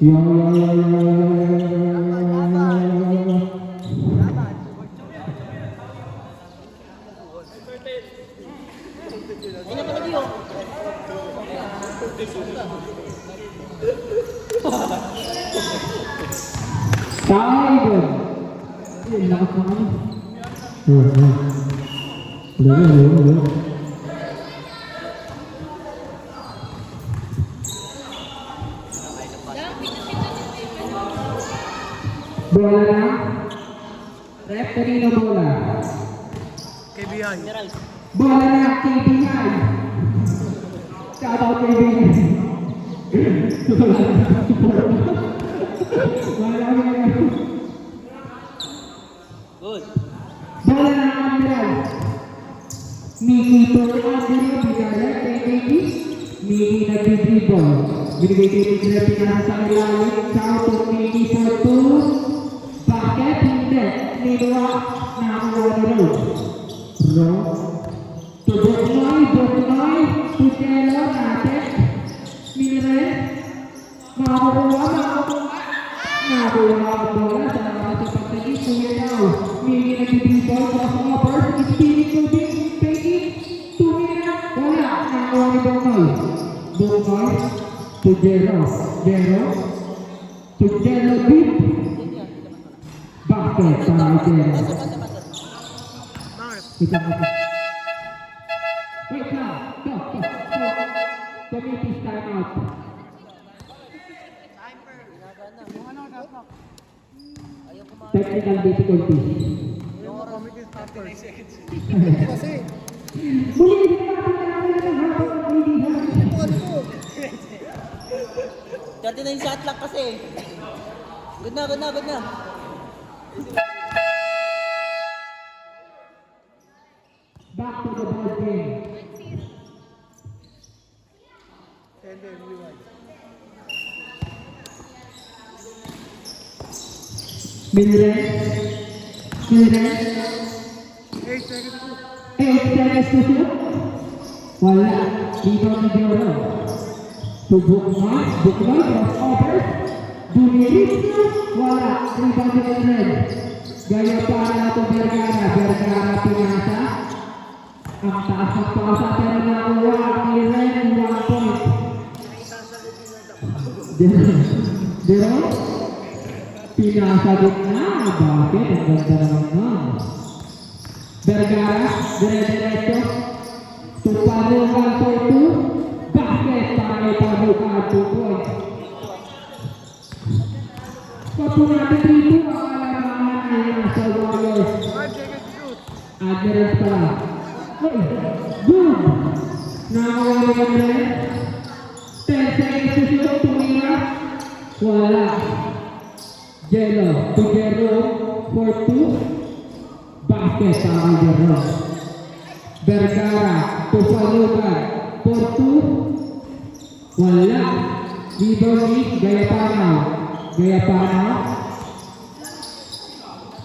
Yo, yo, yo, yo, yo, yo. Tiger. Ini lakas naman. Ulo. Bola na. Ref, kanino bola? KBI. Bola na, KBI. Shout out KBI. Good. Bola na, Admiral. Miki to Admiral, bigala, KBI. Miki nag-dribble. Binigay dito sila pinasa sa ilalim. Shout out Miki for two. Bakit hindi? Nilwa na ang water. Bro. To Buknoy, Putelo natin. Mire. Makakuha. Nakuha ang bola sa ating pagtagis. Kuya daw. Mili nag-dribble. Crossover. Spinning to big. Peggy. Tumira. Wala. Nakuha ni Buknoy. Buknoy. Putelo big. Bakit? Bakit? Wait lang. Committee time out. Technical difficulty. Muli din natin ang habang hindi na. 39 shot lang kasi. Good na. Back to the ball game. Miller. 8 seconds to shoot. Wala. Rebound ni Dioro. To Buknoy, crossover. Dumirit. Wala. Rebound ni Miller. Gaya para na ito Vergara pinasa. Ang taas ng pasa pero nakuha ni Ren 1 point. Dero? Pinasagot na. Bakit? Ang ganda naman nun. Vergara, dire-diretso. Tupalukan for 2. Bakit? Palukan 2 points. Patu natin dito ang alamangan ay nasa Warriors. Admirals pala. Good! Nakakuha ni Ren. 10 seconds to shoot. Tumira. Wala. Jello. Tugero for 2. Bakit sa Jero? Vergara. Tupalukan for 2. Wala. Rebound Gayapano.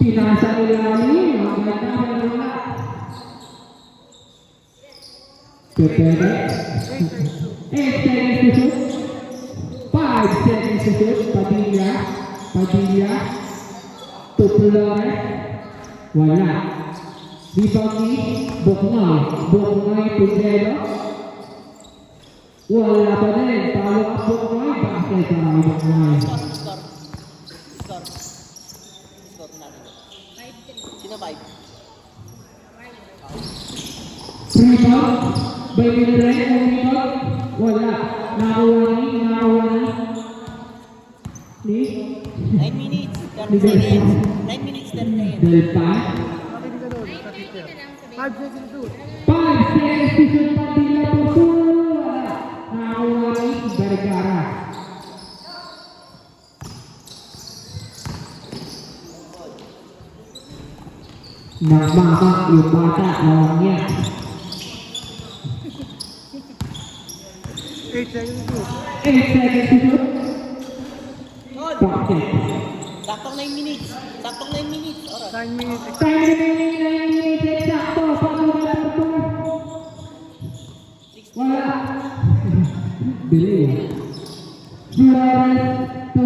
Pinasa ilalim. Ang ganda pero wala. Pepede. 8 seconds to shoot. 5 seconds to shoot. Padilla. To Flores. Wala. Rebound ni Buknoy to Jello. Wala pa din. Follow up Buknoy. Bakit sa Buknoy? Score natin. Sino 5? Rebound. By Miller. Wala. Nakuha ni 9 minutes, 30 seconds. 9 minutes, 30 seconds. Delta. 5 seconds to shoot. 5 seconds to shoot. Padilla po. Wala. Nakuha ni Vergara. Nagmamak yung bata. Nawang niya. 8 seconds to shoot. 8 seconds to shoot. Bakit? Saktong 9 minutes. Saktong 9 minutes. Oras. 9 minutes. Time remaining 9 minutes. Eksakto. Panulat po. Wala. Delay. Flores to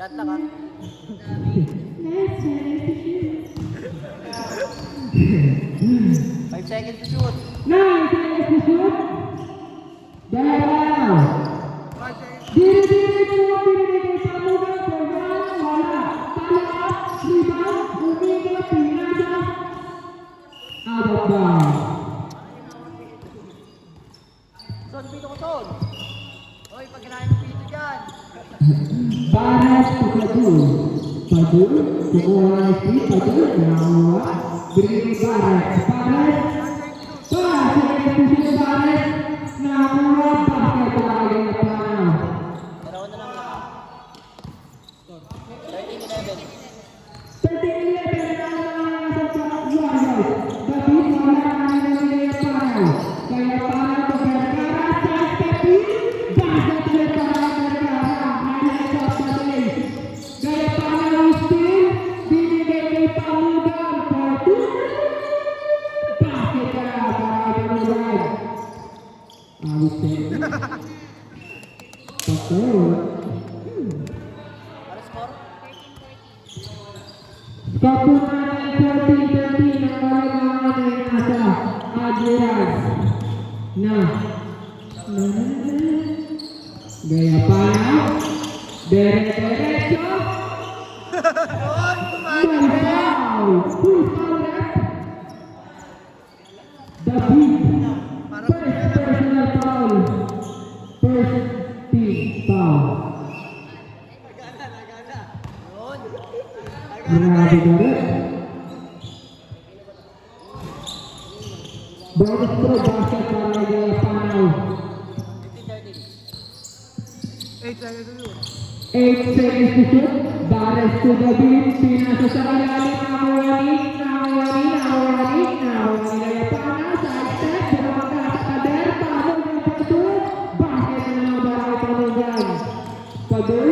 Shot lang ah. Let's shoot. 5 seconds to shoot. 9 seconds to shoot. Dalaw. 5 seconds. Diri-diri po, pinili sa lugar ko. Wala. Talaga. Rebound. Umiga. Pinasa. Out of bounds. Son, pito ko son. Hoy, pag kinahin mo pito dyan. Baras to Padul. Padul. Kumuha ng speed. Padul. Nakuha. Bring Baras. Baras. Baras. Second to shoot. Baras. Nakuha. Basket talaga na panaw. Dalawa na lang lang. 13-11. 13-11 na ang nasa Warriors. David wala na nila panaw. Kaya panaw to Vergara. Side stepping. Basket Vergara. Highlights of the day. Kaya panaw still. Binigay kay Palugan. For 2. Basket Vergara. Awit din. Patay. Para score? Kapungan 14-13 ang kalimangan ay nasa Admiral na gaya pa na Diretso Foul! Full foul rep David First personal foul First team foul Grabe ka rin. Bonus pro basket para kay Panaw. 15-13. 8 seconds to shoot. 8 seconds to shoot. Bares to David. Pinasa sa kalalim. Nakawani kay Panaw. Side step. Bumaka sa kader. Pasok ng Padul. Basket na naman para kay Panugan. Padul.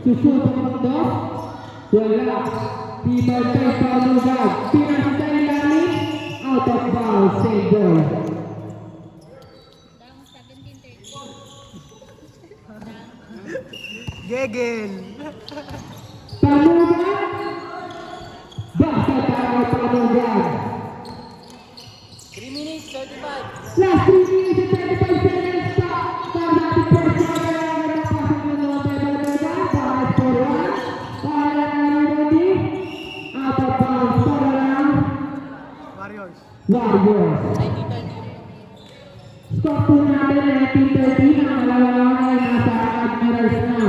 Susut ang mundo. Wala. Tibay kay Panugan. Pinasa sa ilalim. Out of bounds. Save ball. Gegel. Panugan. Basket para kay Panugan. 3 minutes, 35. Last 3 minutes and 35 seconds pa. Para natin first quarter ang napasok na naman kay Panugan. Para for 1. Para na ready. Out of bounds. Para lang. Warriors. Warriors. 19-13. Stop po natin 19-13. Ang kalawangan ay nasa Admirals na.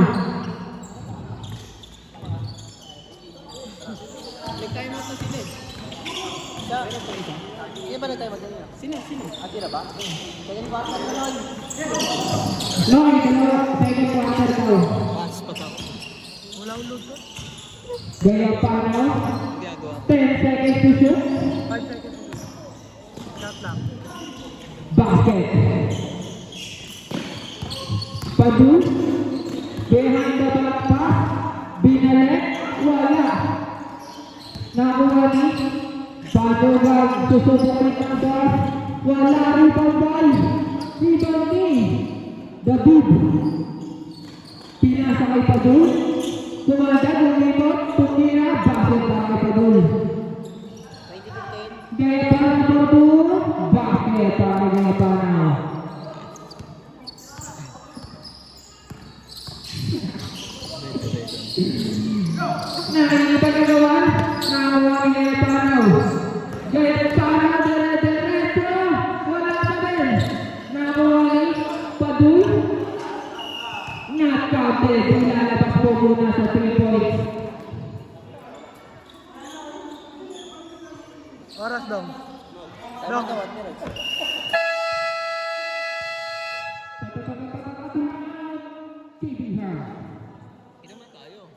Nag-time out na sila eh. Sino ba nag-time out kanina? Sino? Atira ba? Kaya ni Bata na nun. No, dalawa. Second quarter daw. Pass pa sa Wala ulog ko. Gaya pa na. ginagawa. 10 seconds to shoot. 5 seconds to shoot. Shot lang. Basket. Padul. Behind the back pass. Binalik. Wala. Nakuha ni Panugan. Susubukin ng boss. Wala rin pang ball. Rebound ni David. Pinasa kay Padul. Kumanda. Lumipot. Tumira. Basket para kay Padul. 20-15. Gaya para Padul. Basket para kay Panaw. Nakikita ka naman, nakawa ni Gaya Panaw. Gaya Panaw, dire-diretso. Wala pa din. Nakawa ni Padul. Not-counted. Ilalabas po muna sa 3 points. Oras daw. Time out na 1 minute. TBR. Inuman tayo.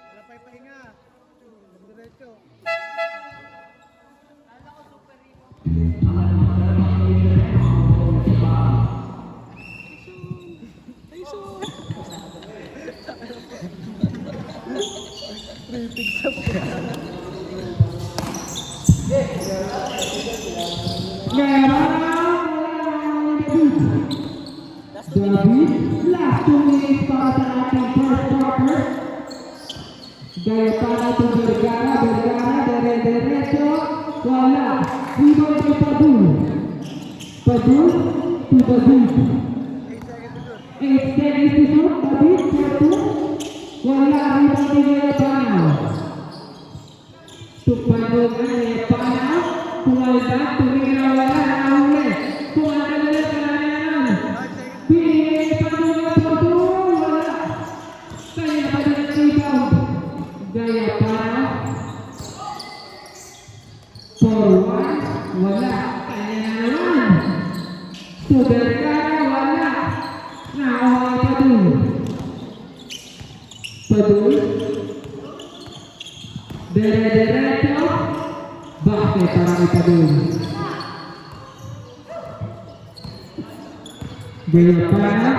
Wala pa ipahinga. Diretso. Tripig sa David, last 2 minutes para sa ating first quarter. Gaya para to Vergara, diretso, wala. Rebound kay Padul. Padul to David. 8 seconds to shoot, David, for 2. Wala, rebound kay Gaya Panaw. To Padul, Gaya Panaw. Kumalda, tumira, wala, nakahuli. Kumalda na kailangan. Pinigay Padul na Padul, wala. Kaya pa din ang rebound. Gaya Panaw. For 1, wala. Kaya naman. To Vergara, wala. Nakawala Padul. Padul. Diretso. Basket para kay Padul. Gaya Panaw.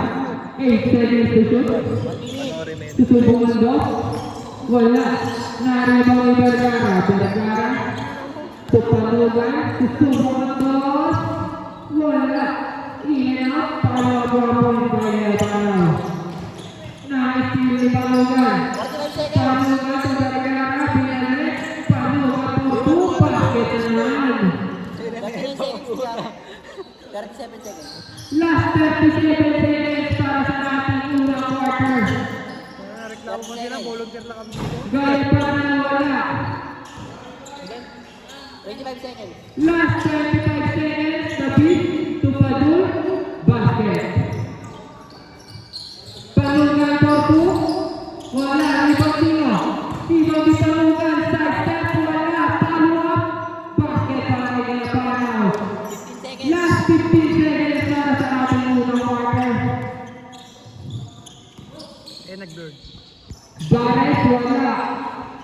8 seconds to shoot. Susubungan dos. Wala. Naribang ni Vergara. Vergara. Tupalugan. Susubungan dos. Wala. In and out. Palawa-palawa ni Gaya Panaw. Na-steal ni Palugan. 45 seconds. Palugan to Vergara. Pinalik. Palugan to 2. Basket na naman. 39 seconds lang. 37 seconds. Last 37 seconds para sa ating unang quarter. Reklamo mo sila, volunteer lang kami dito. Gaya Panaw, wala. 25 seconds. Last 25 seconds, David to Padul, basket. Palugan for 2, wala, rebound sino. Rebound di Palugan, side step, wala, follow up, basket para kay Gaya Panaw. 15 seconds. Last 15 seconds para sa ating unang quarter. Nag-bird. Bares, wala.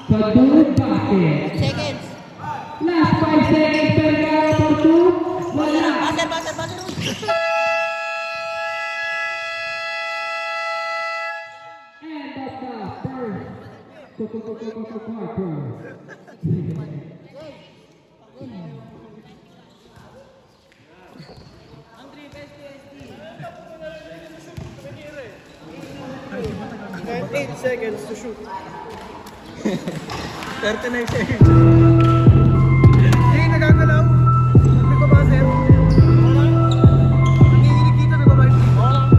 Padul, basket. Seconds. Last 5 seconds, Vergara for 2, wala. Buzzer. End of the first quarter. And 8 seconds to shoot. 39 seconds. Hindi, nagagalaw. Sabi ko ba, sir? Nanginginig dito, di ba, Mark?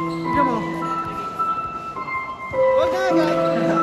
Tignan mo. Huwag na, Tignan, wala ka na.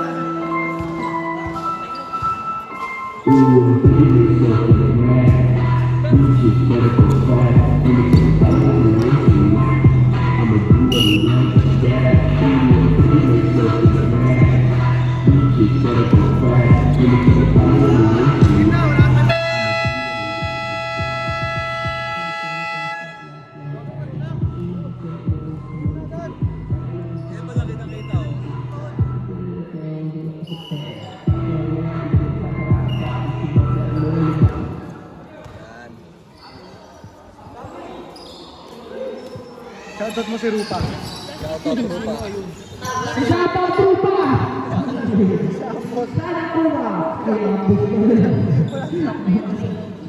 Shoutout mo si Rupa. Shoutout Rupa! Sana ko ba? Ay, ambos ko na.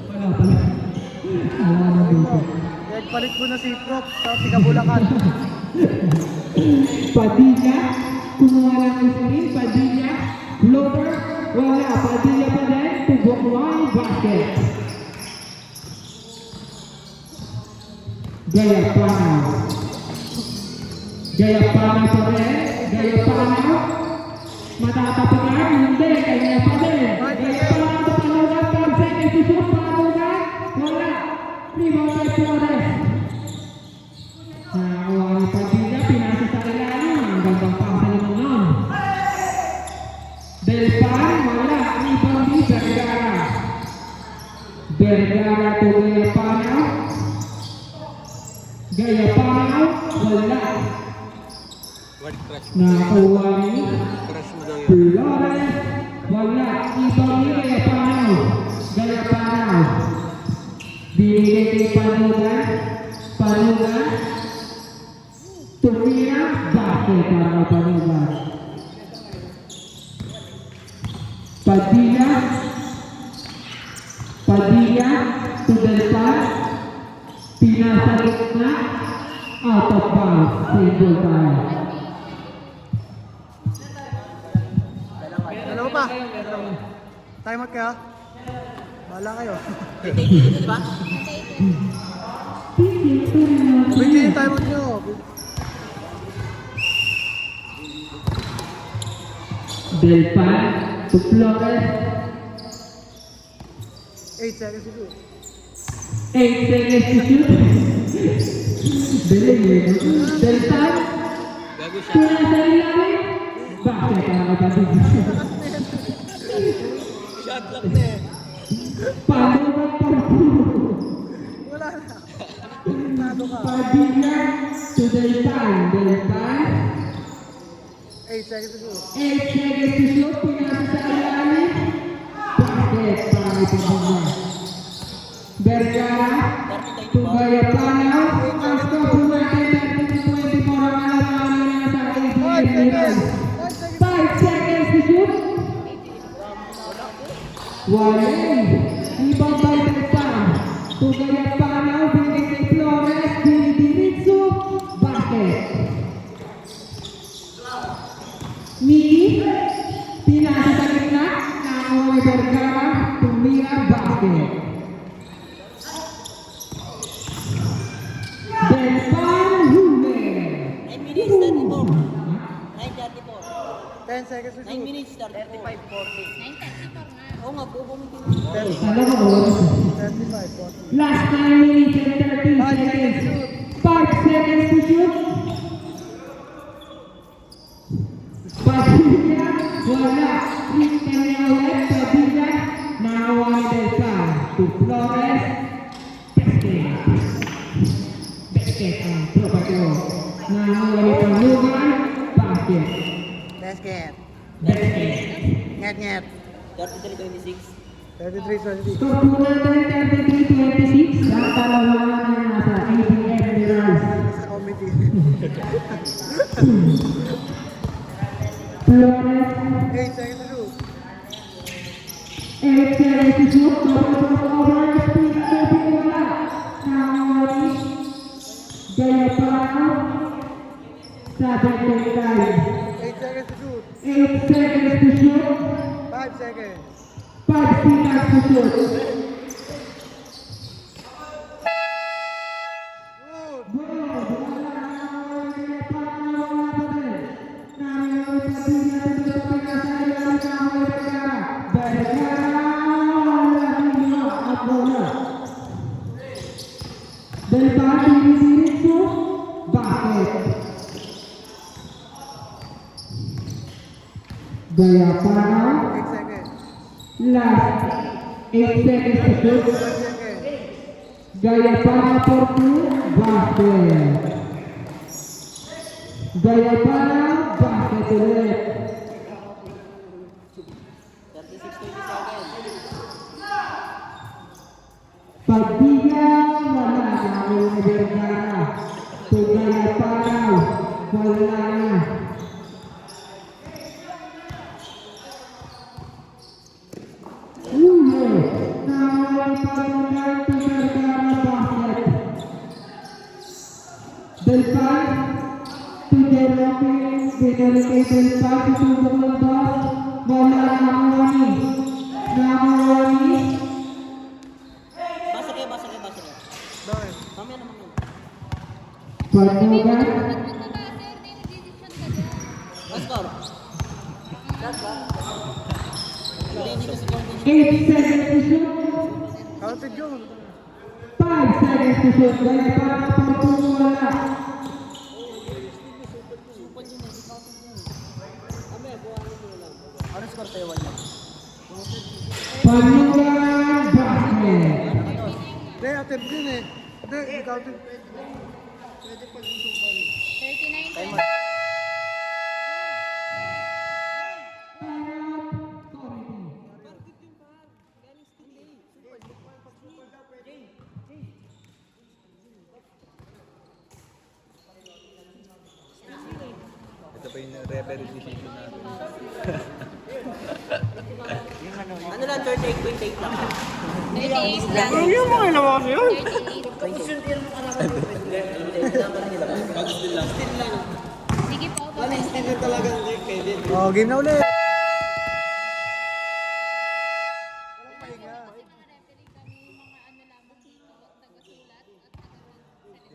Wala pala. Wala na dito. Palit mo na si Prof sa Tigabulacan. Padilla, kumuha lang ng screen. Padilla, floater, wala. Padilla pa din. Tubok one, basket. Gaya Panaw. Gaya Panaw pa rin. Gaya Panaw. Matatapakan, hindi. Gaya pa din. Gaya Panaw sa Palugan. 5 seconds to shoot. Palugan, wala. Rebound by Flores. Nakakuha ni Padilla, pinasa sa ilalim. Ang gandang pasa naman nun. Del Pan, wala. Rebound ni Vergara. Vergara to Gaya Panaw. Gaya Panaw, wala. Nakakuha ni Flores, wala. Rebound ni Gaya Panaw. Gaya Panaw. Binigay kay Palugan. Palugan. Tumira, basket para kay Palugan. Padilla. Padilla to Delpan. Pinasa gitna. Out of bounds. Single time. Dalawa pa. Time out kayo. Bahala kayo. Dito ba? Bigyan yung time out nyo. Delpan to Flores. 8 seconds to go. 8 seconds to shoot. Dali. Delpan. Gago siya. Pinasa ilalim. Bakit ang kapatid? Shot clock na eh. Paano ba parto? Wala na. Nado ka. Padilla to Delpan. Delpan. 8 seconds to go. 8 seconds to shoot. Pinasa sa ilalim. Bakit? Parang ipagbaga. Vergara. To Gayapanaw. Ang score natin 30-20 for ang alaman na sa 5 ABS. seconds. 5 seconds to shoot. Walay. Ibang balik pa. To Gayapanaw. Binigay kay Flores. Dinidiritso. Bakit? Miki. Pinasa sa gitna. Nanguha ni Vergara. Tumira. Bakit? Delpan huli. 9 minutes, 34. 9:34. 10 seconds to 9 shoot. minutes, 35:40. 9:34 nga. Oo nga, bubo mo din. 30. Ano ba oras? 35, 40. Last 9 minutes and 13 seconds. 5 seconds to shoot. Padilla, wala. Tristan niya ulit. Padilla, nakawa ni Delpan. To Flores. Basket ang tropa ko. Nakawa ni Panlugan. Basket. Basket. Basket. Nget. 33-26. 33, 20. Score po natin 33-26. Lahat talaga na nasa ABF Mirage. Sa committee. Flores. 8 seconds to shoot. 8 seconds to shoot. Over. Speed. Moving wala. Nakawali. Gayapanaw. 7 time. 8 seconds to shoot. 8 seconds to shoot. 5 seconds. 5 seconds to shoot. Good. Delpan dinidiritso. Bakit? Gayapanaw. 8 seconds. Last 8 seconds to shoot. 5 seconds. Gayapanaw for 2. Basket. Gayapanaw. Basket ulit. 36-27. Padilla, wala na ang Vergara. To Gayapanaw, wala na. Huli, nawawala pa rin lang to Vergara basket. Delpan, to Jerome, binalik kay Delpan, tutulong ng boss, wala na ang wani. Namawani, Basa kayo. Bakit? Mamaya naman yun. Panugan, Last score. Shot ba? Hindi ko si Conte. 8 seconds to shoot. Counted yun. 5 seconds to shoot. Gayapanaw for 2, wala. Ano score tayo? 1 Panugan, basket. Hindi, attempt yun eh. Hindi, counted. 39 Ito pa yung referee decision natin. Ano lang, 38.8 lang. 38 lang. Yung mga naman kasi yun. 38. Sige po, babay. Oh, game na ulit.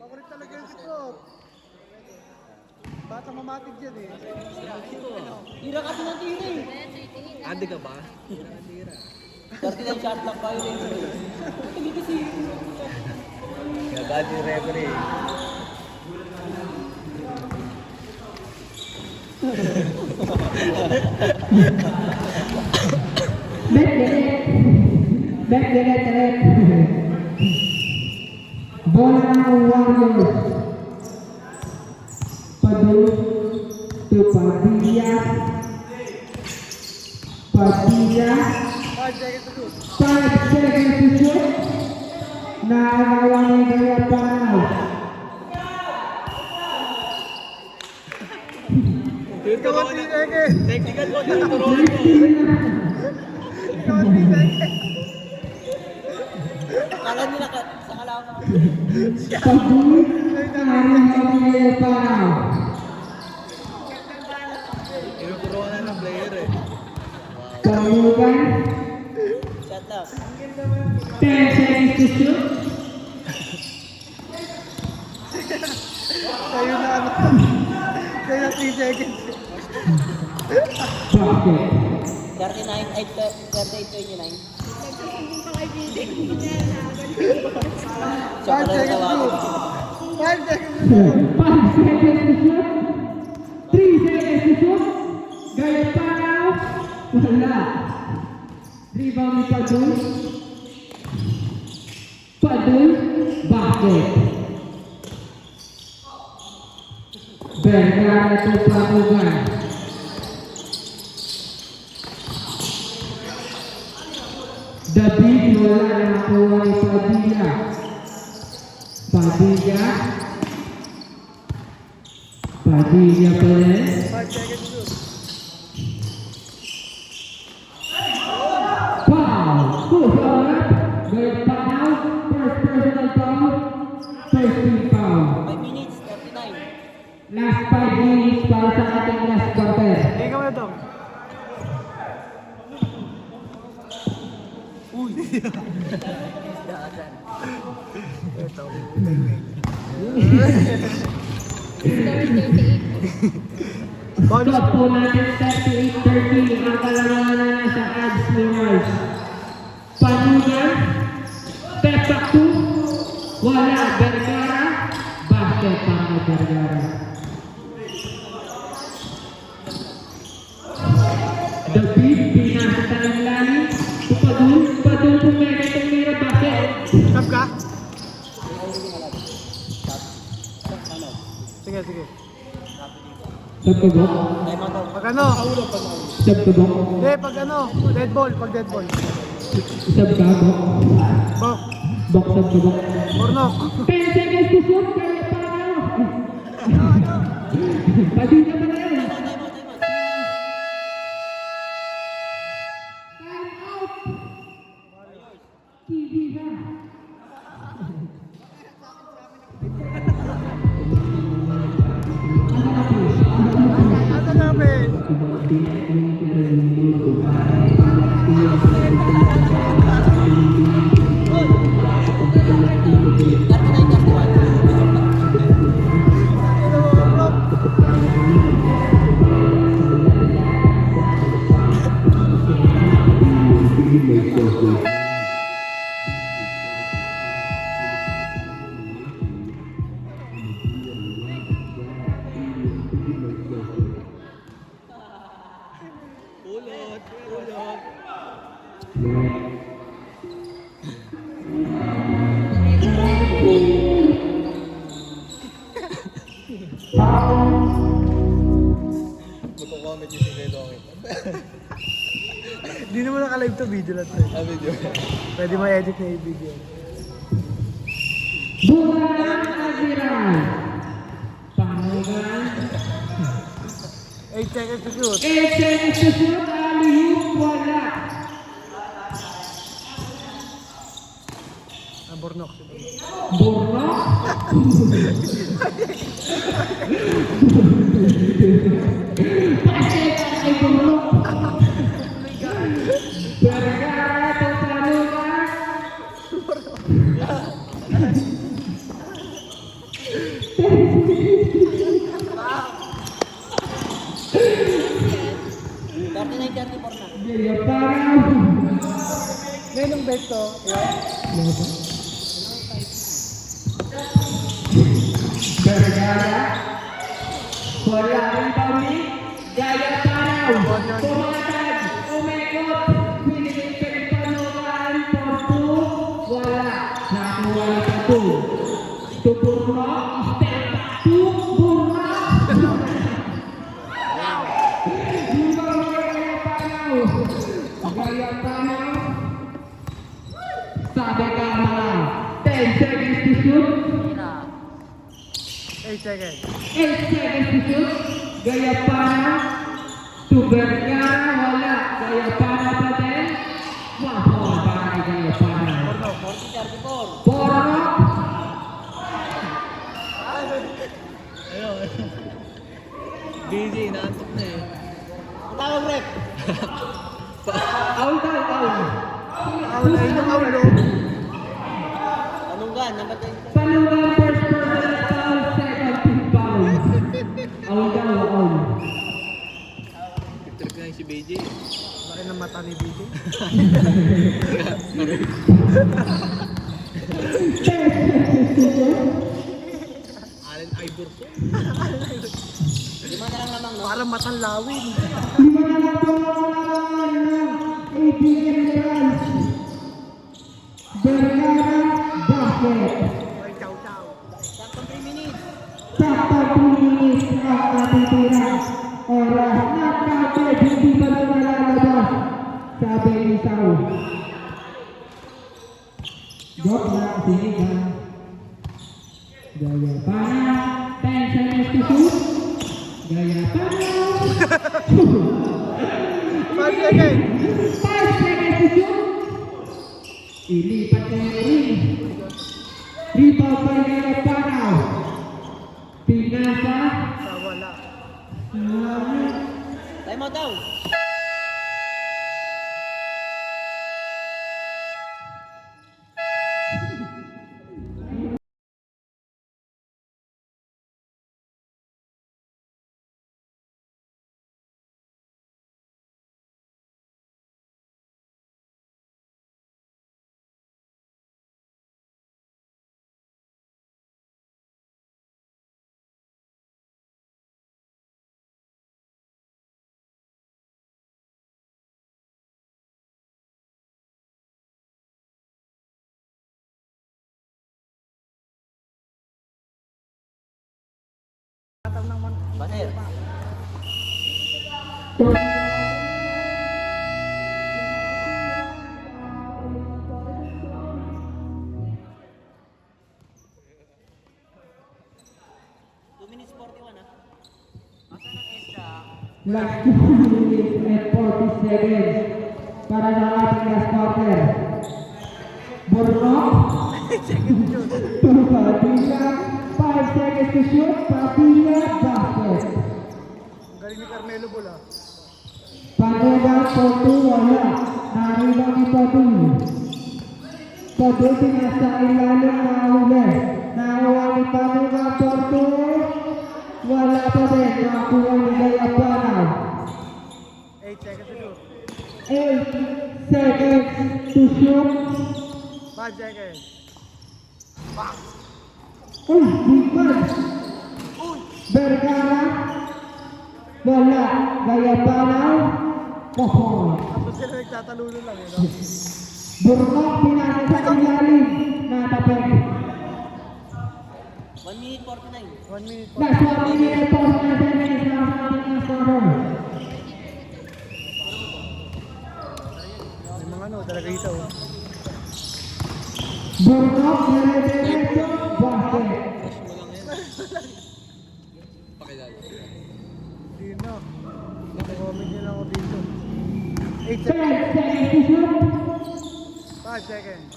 Makulit talaga yung si Pro. Bata mamatig dyan eh. Tira kasi ng tira eh. Adi ka ba? 39 shot lang pa yun eh. Hindi kasi. Gagad yung referee. Back the net. Bola ng Warriors. Padul to Padilla. Padilla. 5 seconds to shoot. 5 seconds to shoot. Nakagawa ni Gaya Panao. Ikaw ang 3 seconds. Technical mo, tinuturo ko. Ikaw ang 3 seconds. Kala nila sa kalaman. Padul. Nakagawa ni Gaya Panao. Tinuturuan na ng player eh. Kamugan. Shot lang. 10 seconds to shoot. Sa'yo na ano. Sa'yo na 3 seconds. Basket. 39, ay 38.29. 5 seconds to shoot. 5 seconds to 5 shoot. seconds to shoot. 3 seconds to shoot. Gaya Panao. Wala. Rebound ni Padul. Padul. Basket. Vergara to Pamugan. David wala na nakuha ni Padilla. Padilla pa rin. 5 seconds to shoot. Foul. Push out. Gaya Panao. First personal foul. First team foul. 5 minutes, 39. Last 5 minutes para sa ating last quarter. Ikaw na Dom. Ito. Score 38. Bonus. Stop po natin 38-30 ang kalamangan na sa Ads Winners. Panugan. Step back 2. Wala. Vergara. Basket para kay Vergara. David, pinasa ng lalim. Padul, pumera itong mira basket. Stop ka? Sige, sige. Stop ka, Bok? Time out daw. Pag ano? Stop ka, Bok? Hindi, pag ano? Dead ball, pag dead ball. Stop ka, Bok? Bok. Bok, stop ka, Bok? Bornok. 10 seconds to shoot. Kaya Panao. Padilla pa na yun. Time out. TV na. Ano namin? Magko-comment yung si Donkey. Hindi naman naka-live to video lang to. Video. Pwede ma-edit na yung video. Bulan Aziran. Panugan. 8 seconds to shoot. 8 seconds to shoot. Alley-oop, wala. Bornok. Bornok. Pasok kay Bornok. Vergara, Tatanungan. Thirty-nine, 34 na. Gaya parang. Ngayon bet to. Vergara. Wala rin pauli. Gaya parang. Pumatag. Umikot. Pinigil ka ng Tatanungan. Porto. Wala. Nakuha ka to. To Bornok. Step back to Bornok. Gaya panaw. Sabi ka lang. 10 seconds to shoot. 8 seconds. 8 seconds to shoot. Gaya panaw. To Vergara. Wala. Gaya panaw pa din. Wapol para kay Gaya panaw. Bornok. 40, 34. Bornok. Ayun. Busy, naantok na eh. Tawag rep. Out, out, out. Aulo, aulo. Tanunggan, number 10. Panungan first person foul. Second team foul. Out daw, out. Trip na si BJ. Laki ng mata ni BJ. Allen Iverson. Lima na lang lamang, no? Parang matang lawin. Lima na lang po ang ABM Rams. Vergara, basket. Ay, chow chow. Saktong 3 minutes. Sakto 3 minutes ang natitira. Oras na counted, hindi pa na malalabas. Sabi ni Sao. Joke lang, sinigang. Gaya pa na. 10 seconds to shoot. Gaya pa na. 5 seconds. 5 seconds to shoot. Ilipat na yung ring. Rebound by Gaya Panaw. Pinasa. Sa wala. Time out daw. Baser. Minutes 41, ah. Last 2 minutes and 40 seconds para sa ating last quarter. Bornok. Padilla. 5 seconds to shoot. Padilla, basket. Ang galing ni Carmelo Bola. Panega, Porto, wala. Narilang ni Padu. Padu pinasa ilalim na uli. Nakuha ni Panega, Porto. Wala pa din. Nakuha ni Gaya Panaw. 8 seconds to shoot. 8 seconds to shoot. 5 seconds. Uy, bigman. Vergara. Wala. Gaya Panaw. Pohon. Tapos sila nagtatalunan lang eh, no? Bornok pinasa sa ilalim. Natapik. 1 minute 49. 1 minute. Last 1 minute po na seconds na ang ating scorer. May mga ano, talaga ito. Oh. Bornok, nire-diretso, basket. Hindi na. Comment nyo lang ako dito. 8 10 seconds. seconds to shoot. 5 seconds.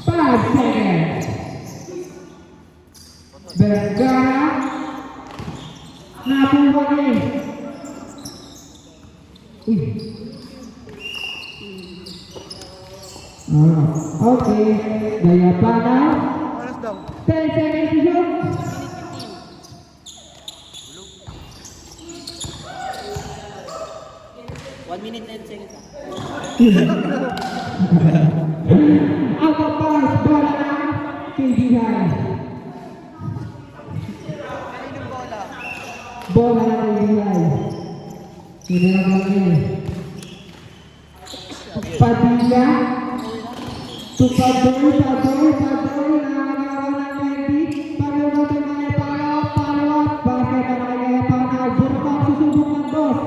5 seconds. Vergara. Nakuha ni. Uy. Okay. Gaya pa na. Oras daw. 10 seconds to shoot. 1 minute 10 seconds ah. Out of bounds. Bola na. KBI. Bola na KBI. Hindi na kami. Padilla. Padoy. Nangangawa ng Mendy. Paluwa ng mga palo. Bakit ang mga palo? Burpak susubok ng dos.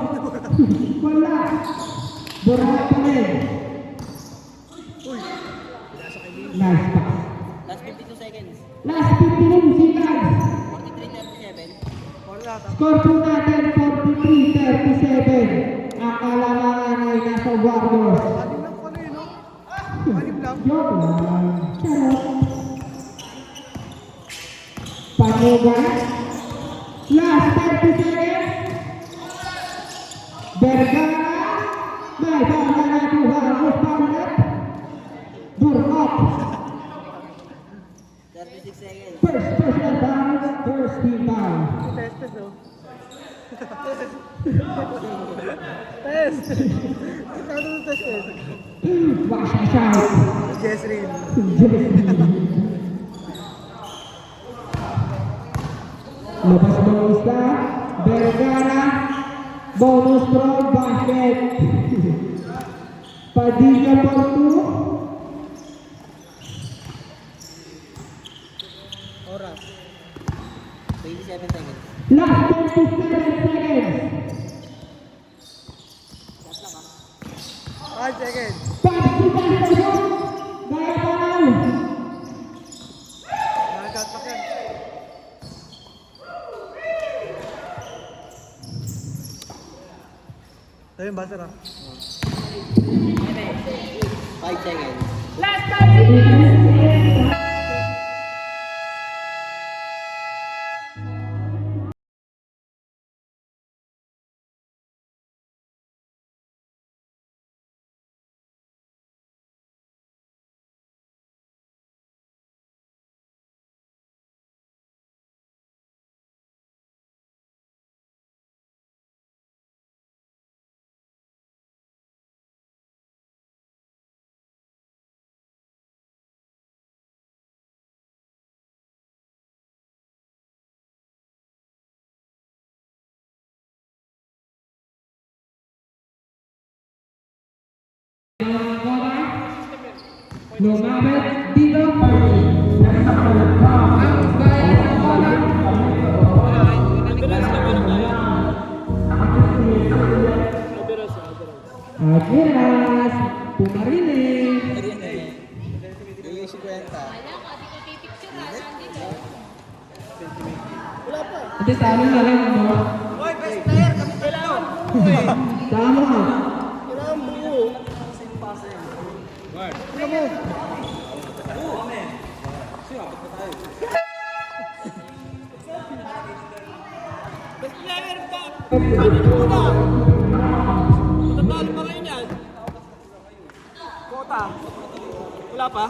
Wala. Burpak pa rin. Nice pass. Last 52 seconds. Last 15 seconds. 43-37. Wala. Score po natin 43-37. Ang kalamangan ay nasa Warriors. Anim lang pala yun, no? Anim lang. Joke lang. Charot. Panugan. Last 30 seconds. Vergara. May bola na to Warriors. Paulit. Burkot. 36 seconds. First personal down. First team foul. Tested, no? Test! Ano yung tested? Wash and shout. Jesrin. Labas bonus na. Vergara. Bonus from basket. Padilla for 2. Oras. 27 seconds. Last 27 seconds. 5 seconds. 5 seconds to go. Gaya pa lang. Nakakat pa yan. Ito yung buzzer, ah. 5 seconds. Last 5 seconds. Lumapit dito. Ang bayan ng bola. Agiras. Pumarinig. Yung 50. Wala ka, di ko pipicture ha. Nandito. Ate, tama na lang mo. Boy, best player kami kailangan. Tama. Kailangan buo. Best player pa. Matatalo pa kayo niyan. Kota. Wala pa?